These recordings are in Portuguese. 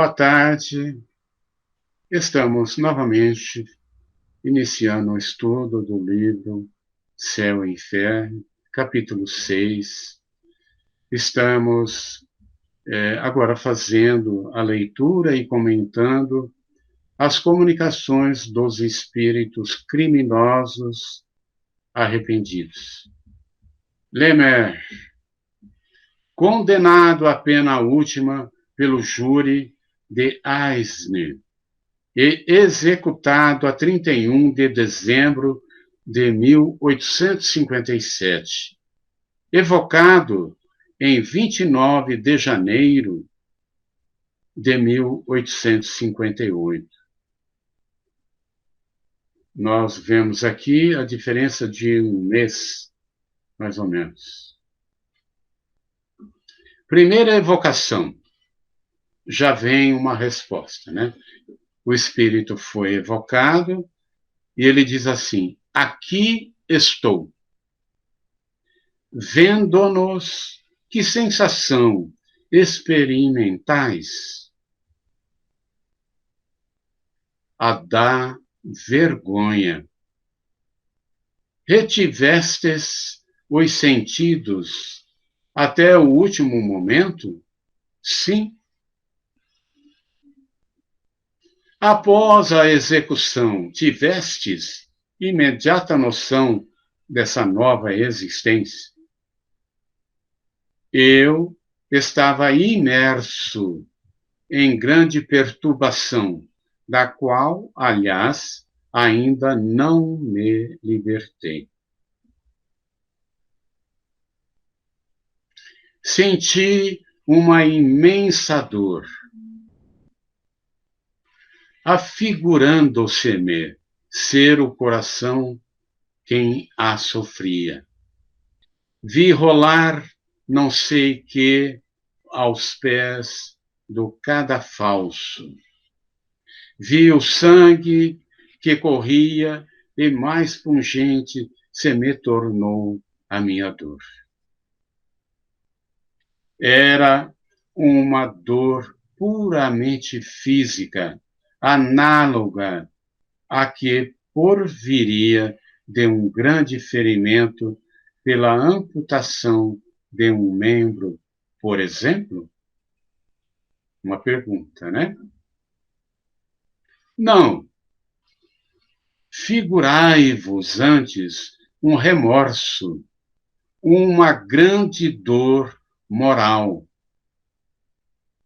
Boa tarde. Estamos novamente iniciando o estudo do livro Céu e Inferno, capítulo 6. Estamos agora fazendo a leitura e comentando as comunicações dos espíritos criminosos arrependidos. Lemer, condenado à pena última pelo júri de Aisne e executado a 31 de dezembro de 1857, evocado em 29 de janeiro de 1858. Nós vemos aqui a diferença de um mês, mais ou menos. Primeira evocação, já vem uma resposta, né? O espírito foi evocado e ele diz assim: aqui estou. Vendo-nos, que sensação experimentais? A da vergonha. Retivestes os sentidos até o último momento? Sim. Após a execução, tivestes imediata noção dessa nova existência? Eu estava imerso em grande perturbação, da qual, aliás, ainda não me libertei. Senti uma imensa dor, afigurando-se-me ser o coração quem a sofria. Vi rolar não sei que aos pés do cadafalso. Vi o sangue que corria e mais pungente se me tornou a minha dor. Era uma dor puramente física, análoga a que porviria de um grande ferimento pela amputação de um membro, por exemplo? Uma pergunta, né? Não. Figurai-vos antes um remorso, uma grande dor moral.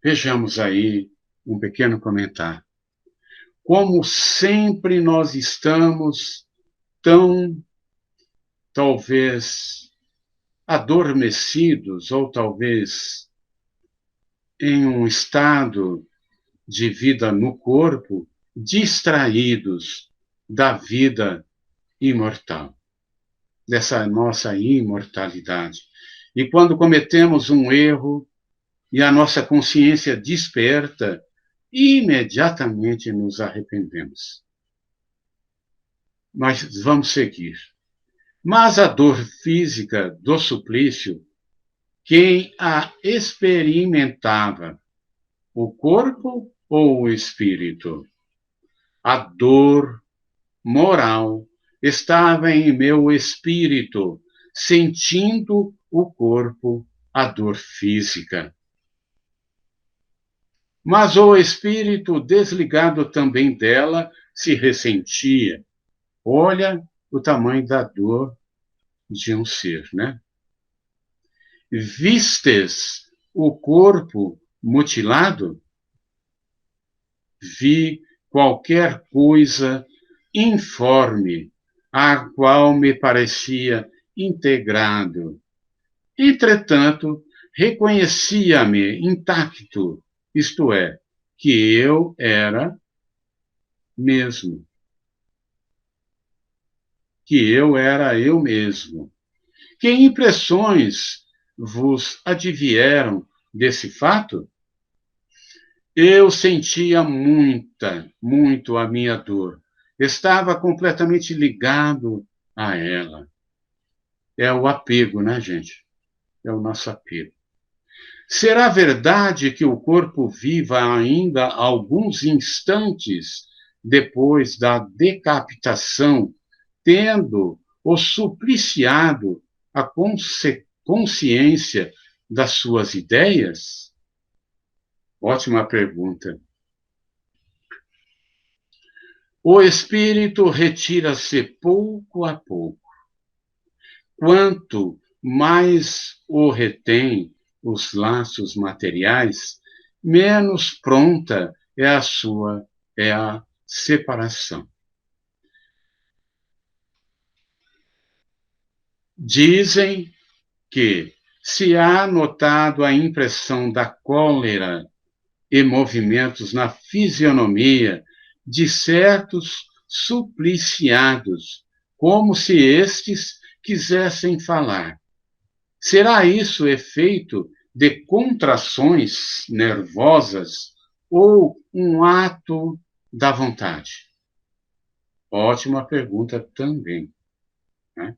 Vejamos aí um pequeno comentário. Como sempre nós estamos tão, talvez, adormecidos, ou talvez em um estado de vida no corpo, distraídos da vida imortal, dessa nossa imortalidade. E quando cometemos um erro e a nossa consciência desperta, imediatamente nos arrependemos. Mas vamos seguir. Mas a dor física do suplício, quem a experimentava? O corpo ou o espírito? A dor moral estava em meu espírito, sentindo o corpo, a dor física. Mas o espírito, desligado também dela, se ressentia. Olha o tamanho da dor de um ser, né? Vistes o corpo mutilado? Vi qualquer coisa informe, a qual me parecia integrado. Entretanto, reconhecia-me intacto, isto é, que eu era mesmo. Que eu era eu mesmo. Que impressões vos advieram desse fato? Eu sentia muito a minha dor. Estava completamente ligado a ela. É o apego, né, gente? É o nosso apego. Será verdade que o corpo viva ainda alguns instantes depois da decapitação, tendo o supliciado a consciência das suas ideias? Ótima pergunta. O espírito retira-se pouco a pouco. Quanto mais o retém os laços materiais, menos pronta é a separação. Dizem que, se há notado a impressão da cólera e movimentos na fisionomia de certos supliciados, como se estes quisessem falar, será isso efeito de contrações nervosas ou um ato da vontade? Ótima pergunta também, né?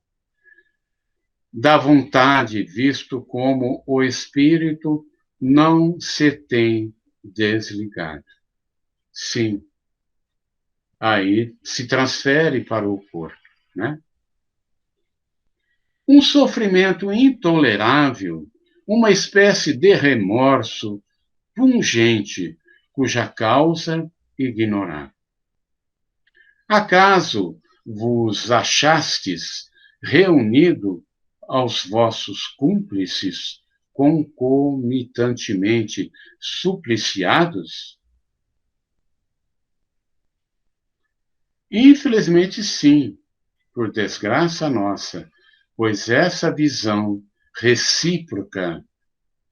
Da vontade, visto como o espírito não se tem desligado. Sim, aí se transfere para o corpo, né? Um sofrimento intolerável, uma espécie de remorso pungente, cuja causa ignorar. Acaso vos achastes reunido aos vossos cúmplices concomitantemente supliciados? Infelizmente, sim, por desgraça nossa, pois essa visão recíproca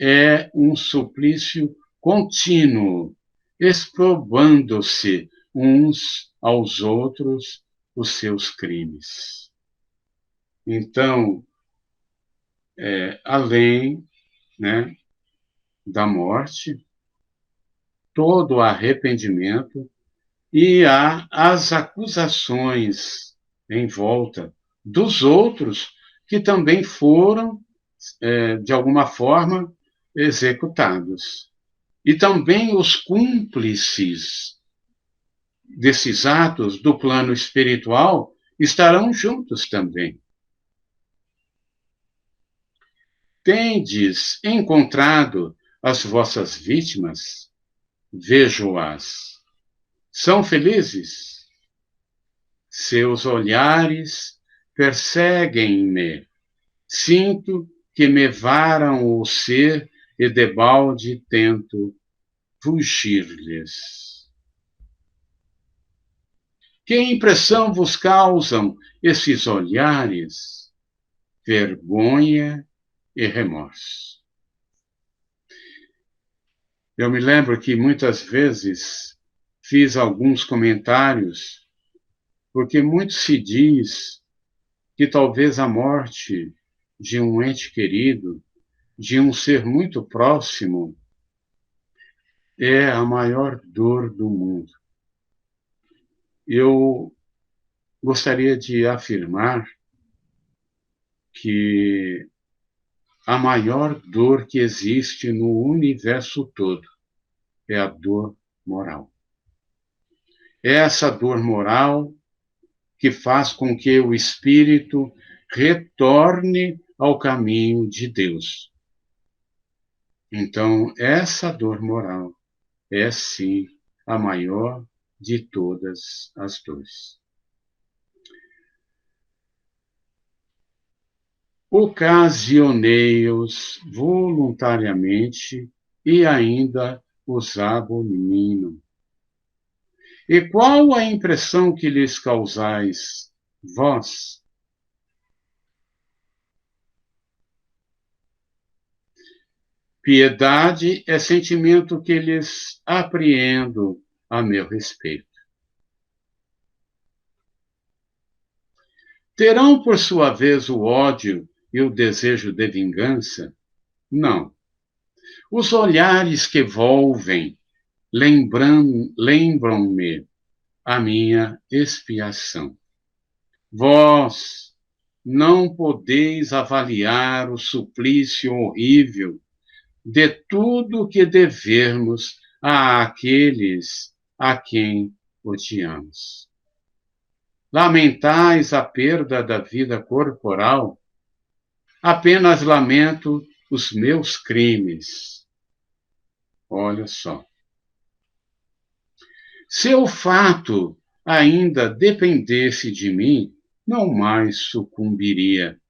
é um suplício contínuo, exprobando-se uns aos outros os seus crimes. Então, além, né, da morte, todo arrependimento e há as acusações em volta dos outros que também foram, de alguma forma, executados. E também os cúmplices desses atos do plano espiritual estarão juntos também. Tendes encontrado as vossas vítimas? Vejo-as. São felizes? Seus olhares perseguem-me. Sinto que me varam o ser e debalde tento fugir-lhes. Que impressão vos causam esses olhares? Vergonha e remorso. Eu me lembro que muitas vezes fiz alguns comentários, porque muito se diz que talvez a morte de um ente querido, de um ser muito próximo, é a maior dor do mundo. Eu gostaria de afirmar que a maior dor que existe no universo todo é a dor moral. É essa dor moral que faz com que o espírito retorne ao caminho de Deus. Então, essa dor moral é, sim, a maior de todas as dores. Ocasionei-os voluntariamente e ainda os abomino. E qual a impressão que lhes causais, vós? Piedade é sentimento que lhes apreendo a meu respeito. Terão, por sua vez, o ódio e o desejo de vingança? Não. Os olhares que volvem lembram-me a minha expiação. Vós não podeis avaliar o suplício horrível de tudo que devemos àqueles a quem odiamos. Lamentais a perda da vida corporal? Apenas lamento os meus crimes. Olha só. Se o fato ainda dependesse de mim, não mais sucumbiria.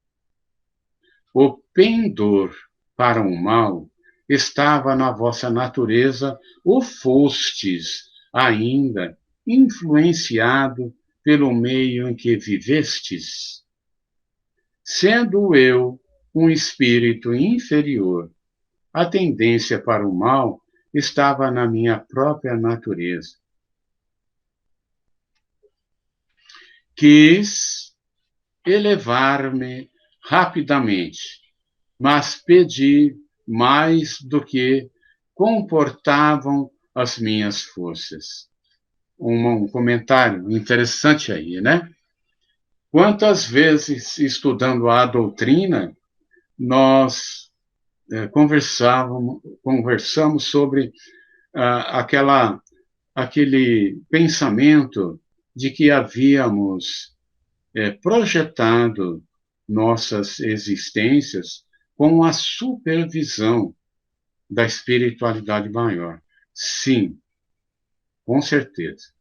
O pendor para o mal estava na vossa natureza, ou fostes ainda influenciado pelo meio em que vivestes? Sendo eu um espírito inferior, a tendência para o mal estava na minha própria natureza. Quis elevar-me rapidamente, mas pedi mais do que comportavam as minhas forças. Um comentário interessante aí, né? Quantas vezes, estudando a doutrina, nós conversamos sobre aquele pensamento de que havíamos projetado nossas existências com a supervisão da espiritualidade maior. Sim, com certeza.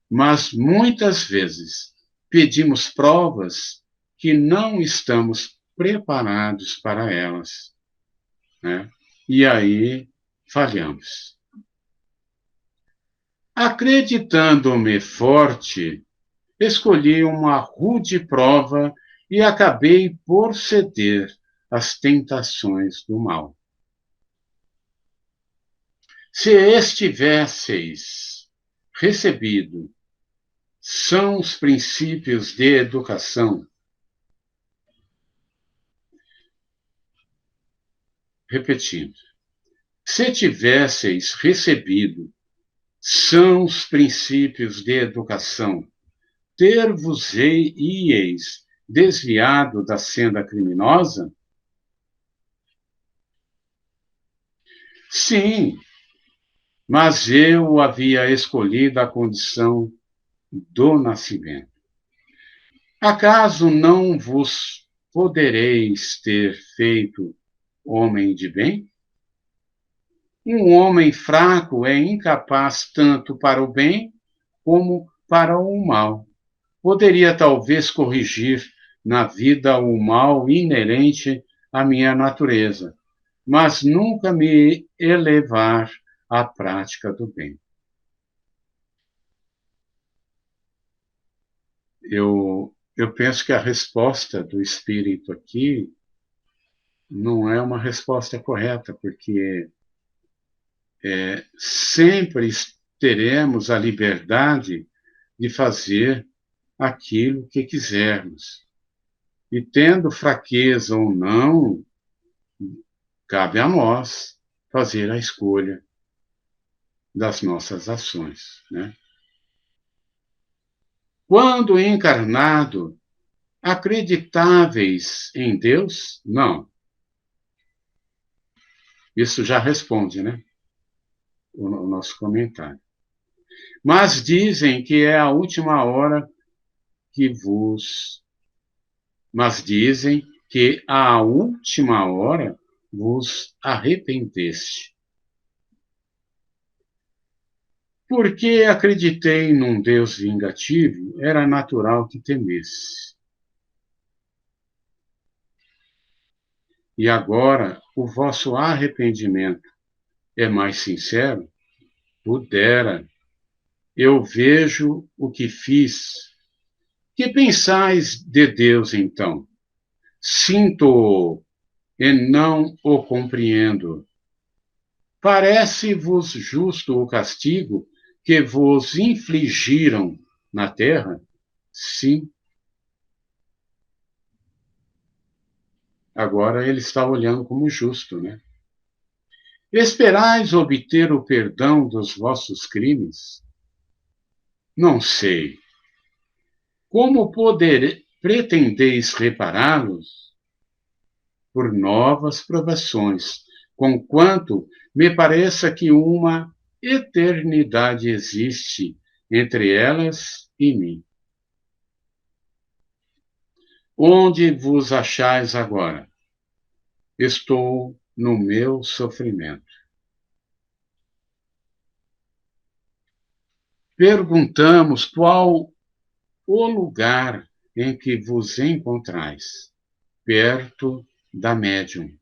Mas muitas vezes pedimos provas que não estamos preparados para elas, né? E aí falhamos. Acreditando-me forte, escolhi uma rude prova e acabei por ceder às tentações do mal. Se estivesseis recebido são os princípios de educação. Repetindo, se tivesseis recebido são os princípios de educação, ter-vos-eis desviado da senda criminosa? Sim, mas eu havia escolhido a condição do nascimento. Acaso não vos podereis ter feito homem de bem? Um homem fraco é incapaz tanto para o bem como para o mal. Poderia talvez corrigir na vida o mal inerente à minha natureza, mas nunca me elevar à prática do bem. Eu penso que a resposta do Espírito aqui não é uma resposta correta, porque sempre teremos a liberdade de fazer aquilo que quisermos. E tendo fraqueza ou não, cabe a nós fazer a escolha das nossas ações, né? Quando encarnado, acreditáveis em Deus? Não. Isso já responde, né? O nosso comentário. Mas dizem que é a última hora que vos... Mas dizem que à última hora vos arrependeste. Porque acreditei num Deus vingativo, era natural que temesse. E agora o vosso arrependimento é mais sincero? Pudera. Eu vejo o que fiz. Que pensais de Deus, então? Sinto-o e não o compreendo. Parece-vos justo o castigo que vos infligiram na terra? Sim. Agora ele está olhando como justo, né? Esperais obter o perdão dos vossos crimes? Não sei. Como pretendeis repará-los? Por novas provações, conquanto me pareça que uma eternidade existe entre elas e mim. Onde vos achais agora? Estou no meu sofrimento. Perguntamos qual o lugar em que vos encontrais, perto da médium.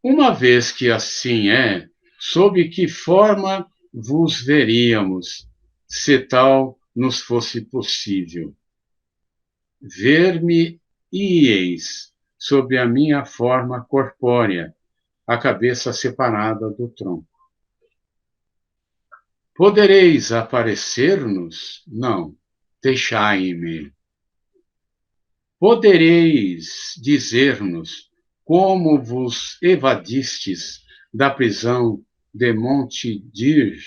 Uma vez que assim é, sob que forma vos veríamos, se tal nos fosse possível? Ver-me-íeis sob a minha forma corpórea, a cabeça separada do tronco. Podereis aparecer-nos? Não, deixai-me. Podereis dizer-nos como vos evadistes da prisão de Montidir?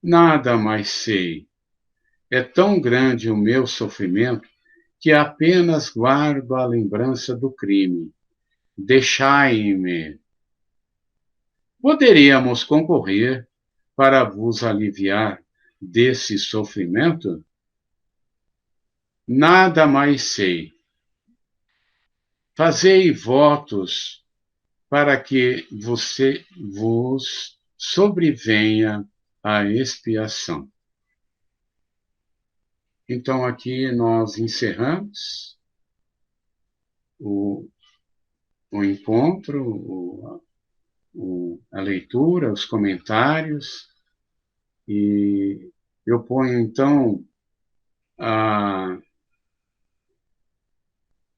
Nada mais sei. É tão grande o meu sofrimento que apenas guardo a lembrança do crime. Deixai-me. Poderíamos concorrer para vos aliviar desse sofrimento? Nada mais sei. Fazei votos para que você vos sobrevenha a expiação. Então, aqui nós encerramos o encontro, a leitura, os comentários, e eu ponho, então,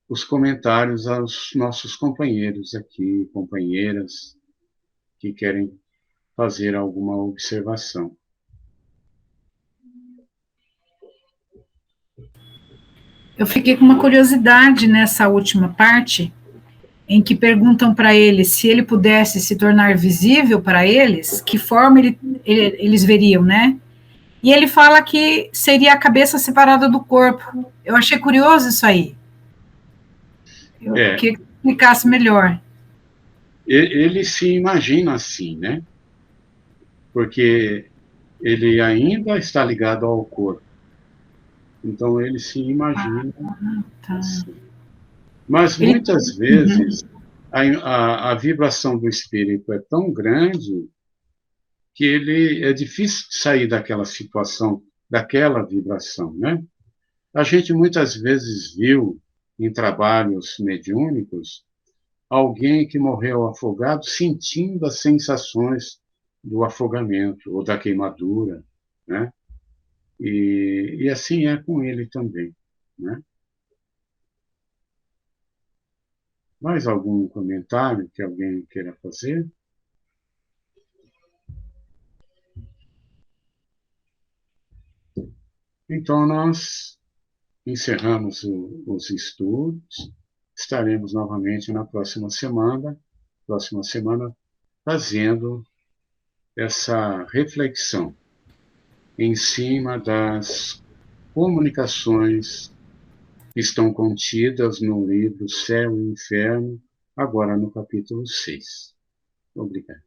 os comentários aos nossos companheiros aqui, companheiras, que querem fazer alguma observação. Eu fiquei com uma curiosidade nessa última parte, em que perguntam para ele se ele pudesse se tornar visível para eles, que forma eles veriam, né? E ele fala que seria a cabeça separada do corpo. Eu achei curioso isso aí. Eu queria que explicasse melhor. Ele se imagina assim, né? Porque ele ainda está ligado ao corpo. Então, ele se imagina assim. Mas, muitas vezes, a vibração do espírito é tão grande que é difícil sair daquela situação, daquela vibração, né? A gente muitas vezes viu em trabalhos mediúnicos alguém que morreu afogado sentindo as sensações do afogamento ou da queimadura, né? E assim é com ele também, né? Mais algum comentário que alguém queira fazer? Então, nós encerramos os estudos. Estaremos novamente na próxima semana fazendo essa reflexão em cima das comunicações que estão contidas no livro Céu e Inferno, agora no capítulo 6. Obrigado.